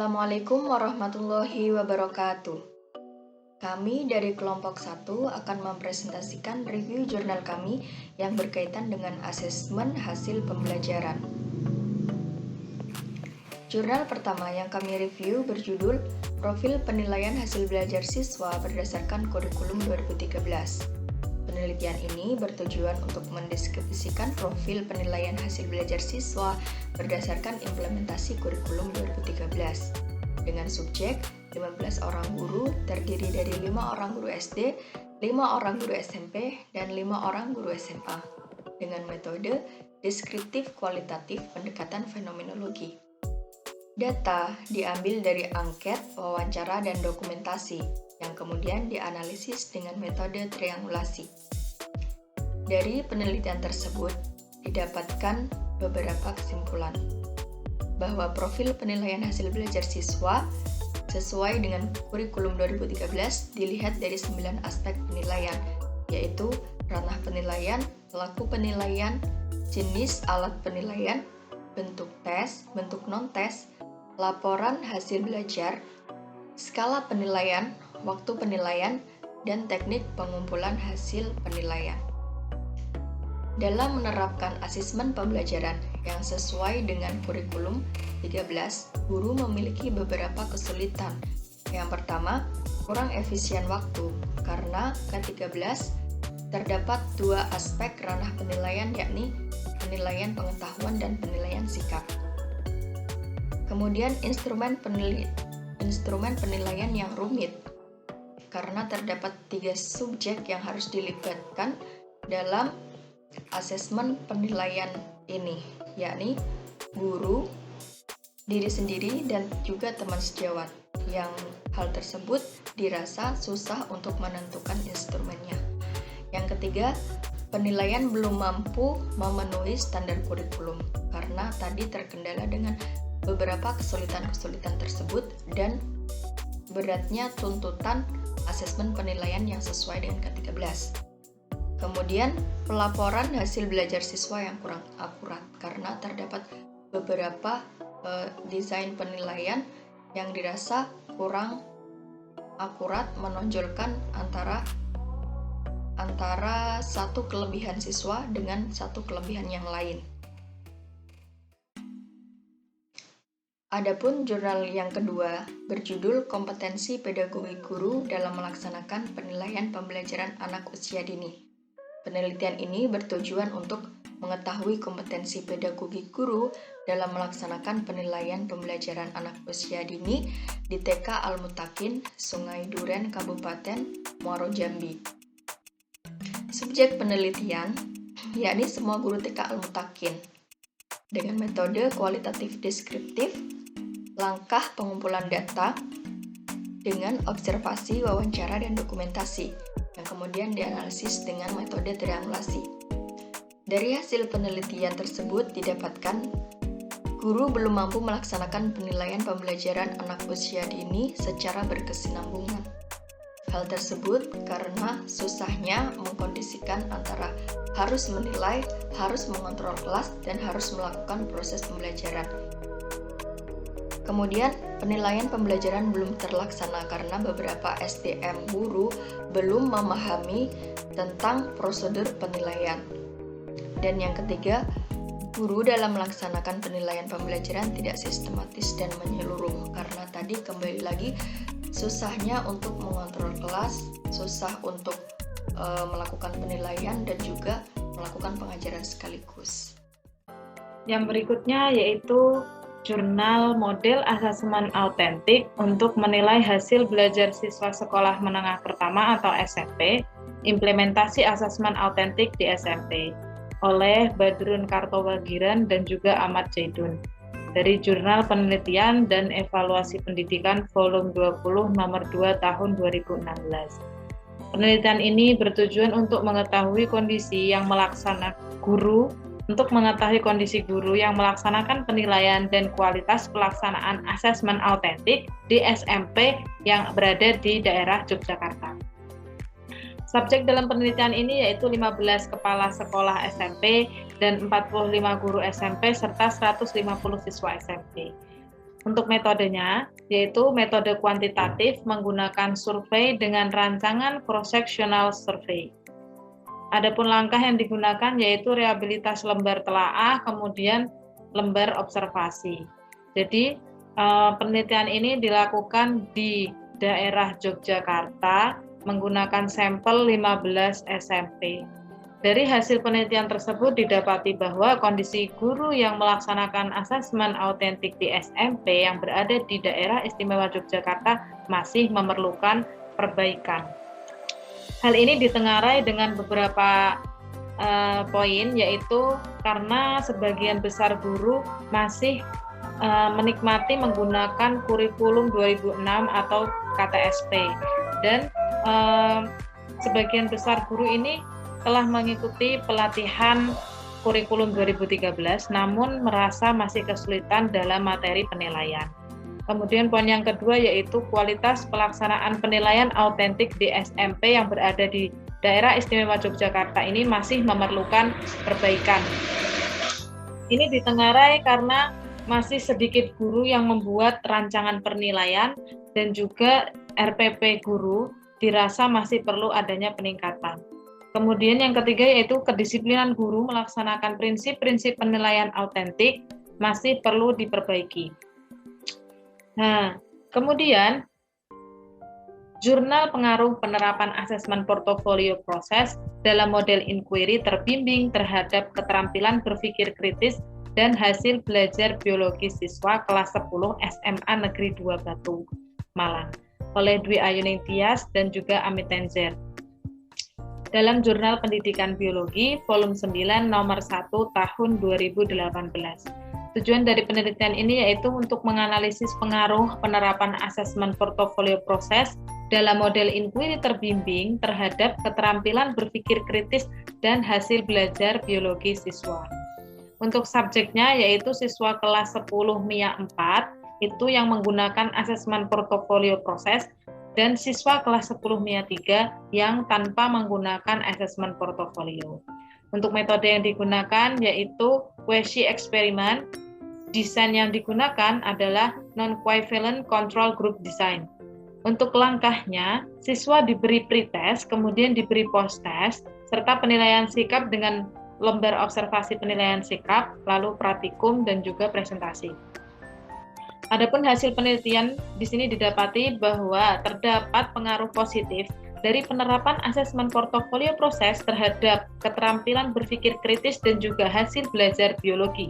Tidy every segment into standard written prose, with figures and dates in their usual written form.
Assalamualaikum warahmatullahi wabarakatuh. Kami dari kelompok 1 akan mempresentasikan review jurnal kami yang berkaitan dengan asesmen hasil pembelajaran. Jurnal pertama yang kami review berjudul Profil Penilaian Hasil Belajar Siswa Berdasarkan Kurikulum 2013. Penelitian ini bertujuan untuk mendeskripsikan profil penilaian hasil belajar siswa berdasarkan implementasi kurikulum 2013 dengan subjek 15 orang guru terdiri dari 5 orang guru SD, 5 orang guru SMP, dan 5 orang guru SMA dengan metode deskriptif kualitatif pendekatan fenomenologi. Data diambil dari angket, wawancara, dan dokumentasi yang kemudian dianalisis dengan metode triangulasi. Dari penelitian tersebut didapatkan beberapa kesimpulan bahwa profil penilaian hasil belajar siswa sesuai dengan kurikulum 2013 dilihat dari 9 aspek penilaian, yaitu ranah penilaian, pelaku penilaian, jenis alat penilaian, bentuk tes, bentuk non-tes, laporan hasil belajar, skala penilaian, waktu penilaian, dan teknik pengumpulan hasil penilaian. Dalam menerapkan asesmen pembelajaran yang sesuai dengan kurikulum 13, guru memiliki beberapa kesulitan. Yang pertama, kurang efisien waktu, karena K13 terdapat 2 aspek ranah penilaian, yakni penilaian pengetahuan dan penilaian sikap. Kemudian instrumen penilaian yang rumit, karena terdapat 3 subjek yang harus dilibatkan dalam asesmen penilaian ini, yakni guru, diri sendiri, dan juga teman sejawat, yang hal tersebut dirasa susah untuk menentukan instrumennya. Yang ketiga, penilaian belum mampu memenuhi standar kurikulum, karena tadi terkendala dengan beberapa kesulitan-kesulitan tersebut dan beratnya tuntutan asesmen penilaian yang sesuai dengan K13. Kemudian, pelaporan hasil belajar siswa yang kurang akurat karena terdapat beberapa desain penilaian yang dirasa kurang akurat, menonjolkan antara satu kelebihan siswa dengan satu kelebihan yang lain. Adapun jurnal yang kedua berjudul Kompetensi Pedagogi Guru dalam Melaksanakan Penilaian Pembelajaran Anak Usia Dini. Penelitian ini bertujuan untuk mengetahui kompetensi pedagogi guru dalam melaksanakan penilaian pembelajaran anak usia dini di TK Al-Mutakin, Sungai Duren, Kabupaten Muaro Jambi. Subjek penelitian yakni semua guru TK Al-Mutakin dengan metode kualitatif deskriptif, langkah pengumpulan data dengan observasi, wawancara, dan dokumentasi yang kemudian dianalisis dengan metode triangulasi. Dari hasil penelitian tersebut didapatkan guru belum mampu melaksanakan penilaian pembelajaran anak usia dini secara berkesinambungan. Hal tersebut karena susahnya mengkondisikan antara harus menilai, harus mengontrol kelas, dan harus melakukan proses pembelajaran. Kemudian, penilaian pembelajaran belum terlaksana karena beberapa SDM guru belum memahami tentang prosedur penilaian. Dan yang ketiga, guru dalam melaksanakan penilaian pembelajaran tidak sistematis dan menyeluruh karena tadi kembali lagi susahnya untuk mengontrol kelas, susah untuk melakukan penilaian dan juga melakukan pengajaran sekaligus. Yang berikutnya yaitu Jurnal Model Asesmen Autentik untuk menilai hasil belajar siswa sekolah menengah pertama atau SMP, implementasi asesmen autentik di SMP, oleh Badrun Kartowagiran dan juga Ahmad Zaidun, dari Jurnal Penelitian dan Evaluasi Pendidikan Volume 20 Nomor 2 Tahun 2016. Penelitian ini bertujuan untuk mengetahui kondisi guru yang melaksanakan penilaian dan kualitas pelaksanaan asesmen autentik di SMP yang berada di daerah Yogyakarta. Subjek dalam penelitian ini yaitu 15 kepala sekolah SMP dan 45 guru SMP serta 150 siswa SMP. Untuk metodenya, yaitu metode kuantitatif menggunakan survei dengan rancangan cross-sectional survey. Adapun langkah yang digunakan yaitu rehabilitas lembar telaah, kemudian lembar observasi. Jadi penelitian ini dilakukan di daerah Yogyakarta menggunakan sampel 15 SMP. Dari hasil penelitian tersebut didapati bahwa kondisi guru yang melaksanakan asesmen autentik di SMP yang berada di daerah istimewa Yogyakarta masih memerlukan perbaikan. Hal ini ditengarai dengan beberapa poin, yaitu karena sebagian besar guru masih menikmati menggunakan kurikulum 2006 atau KTSP, dan sebagian besar guru ini telah mengikuti pelatihan kurikulum 2013 namun merasa masih kesulitan dalam materi penilaian. Kemudian poin yang kedua yaitu kualitas pelaksanaan penilaian autentik di SMP yang berada di daerah istimewa Yogyakarta ini masih memerlukan perbaikan. Ini ditengarai karena masih sedikit guru yang membuat rancangan penilaian dan juga RPP guru dirasa masih perlu adanya peningkatan. Kemudian yang ketiga yaitu kedisiplinan guru melaksanakan prinsip-prinsip penilaian autentik masih perlu diperbaiki. Nah, kemudian jurnal pengaruh penerapan asesmen portofolio proses dalam model inquiry terbimbing terhadap keterampilan berpikir kritis dan hasil belajar biologi siswa kelas 10 SMA Negeri 2 Batu, Malang, oleh Dwi Ayuning Tias dan juga Amit Tenzer. Dalam Jurnal Pendidikan Biologi, volume 9, nomor 1, tahun 2018. Tujuan dari penelitian ini yaitu untuk menganalisis pengaruh penerapan asesmen portofolio proses dalam model inquiry terbimbing terhadap keterampilan berpikir kritis dan hasil belajar biologi siswa. Untuk subjeknya yaitu siswa kelas 10 MIA 4, itu yang menggunakan asesmen portofolio proses, dan siswa kelas 10 MIA 3 yang tanpa menggunakan asesmen portofolio. Untuk metode yang digunakan yaitu Queshi eksperimen. Desain yang digunakan adalah non-covalent control group design. Untuk langkahnya, siswa diberi pretest, kemudian diberi post-test, serta penilaian sikap dengan lembar observasi penilaian sikap, lalu praktikum dan juga presentasi. Adapun hasil penelitian di sini didapati bahwa terdapat pengaruh positif dari penerapan asesmen portofolio proses terhadap keterampilan berpikir kritis dan juga hasil belajar biologi.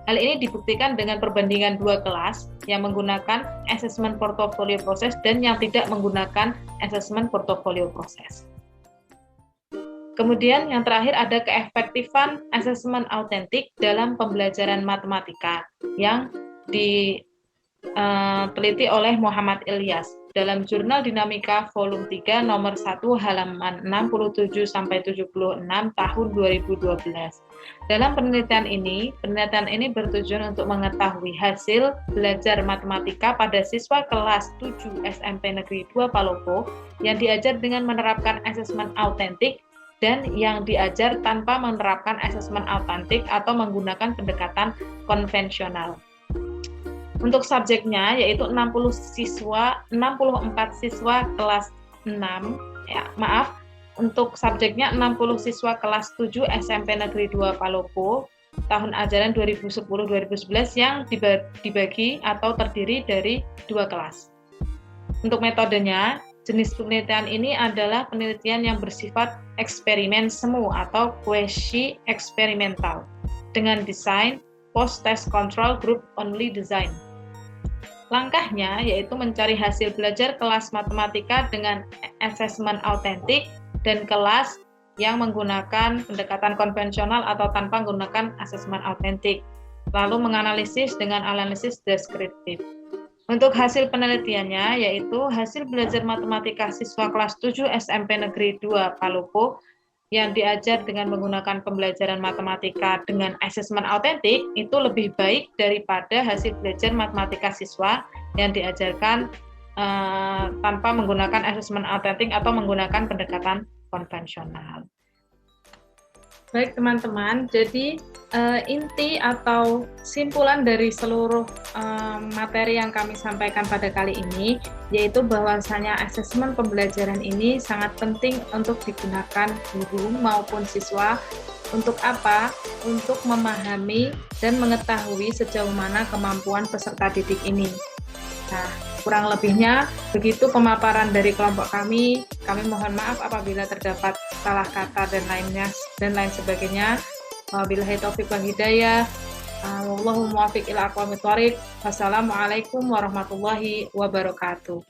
Hal ini dibuktikan dengan perbandingan 2 kelas yang menggunakan asesmen portofolio proses dan yang tidak menggunakan asesmen portofolio proses. Kemudian yang terakhir ada keefektifan asesmen autentik dalam pembelajaran matematika yang diteliti oleh Muhammad Ilyas dalam Jurnal Dinamika volume 3 nomor 1 halaman 67-76 tahun 2012. Dalam penelitian ini bertujuan untuk mengetahui hasil belajar matematika pada siswa kelas 7 SMP Negeri 2 Palopo yang diajar dengan menerapkan asesmen autentik dan yang diajar tanpa menerapkan asesmen autentik atau menggunakan pendekatan konvensional. Untuk subjeknya yaitu 64 siswa kelas 6, untuk subjeknya 60 siswa kelas 7 SMP Negeri 2 Palopo tahun ajaran 2010-2011 yang dibagi atau terdiri dari 2 kelas. Untuk metodenya, jenis penelitian ini adalah penelitian yang bersifat eksperimen semu atau quasi eksperimental dengan desain post-test control group only design. Langkahnya yaitu mencari hasil belajar kelas matematika dengan asesmen autentik dan kelas yang menggunakan pendekatan konvensional atau tanpa menggunakan asesmen autentik, lalu menganalisis dengan analisis deskriptif. Untuk hasil penelitiannya yaitu hasil belajar matematika siswa kelas 7 SMP Negeri 2 Palopo yang diajar dengan menggunakan pembelajaran matematika dengan asesmen autentik itu lebih baik daripada hasil belajar matematika siswa yang diajarkan tanpa menggunakan asesmen autentik atau menggunakan pendekatan konvensional. Baik teman-teman, jadi inti atau simpulan dari seluruh materi yang kami sampaikan pada kali ini, yaitu bahwasanya asesmen pembelajaran ini sangat penting untuk digunakan guru maupun siswa. Untuk apa? Untuk memahami dan mengetahui sejauh mana kemampuan peserta didik ini. Nah, kurang lebihnya begitu pemaparan dari kelompok kami. Kami mohon maaf apabila terdapat salah kata dan lain sebagainya. Wabillahi taufiq wal hidayah. Wallahu muwaffiq ila aqwamit thoriq. Wassalamualaikum warahmatullahi wabarakatuh.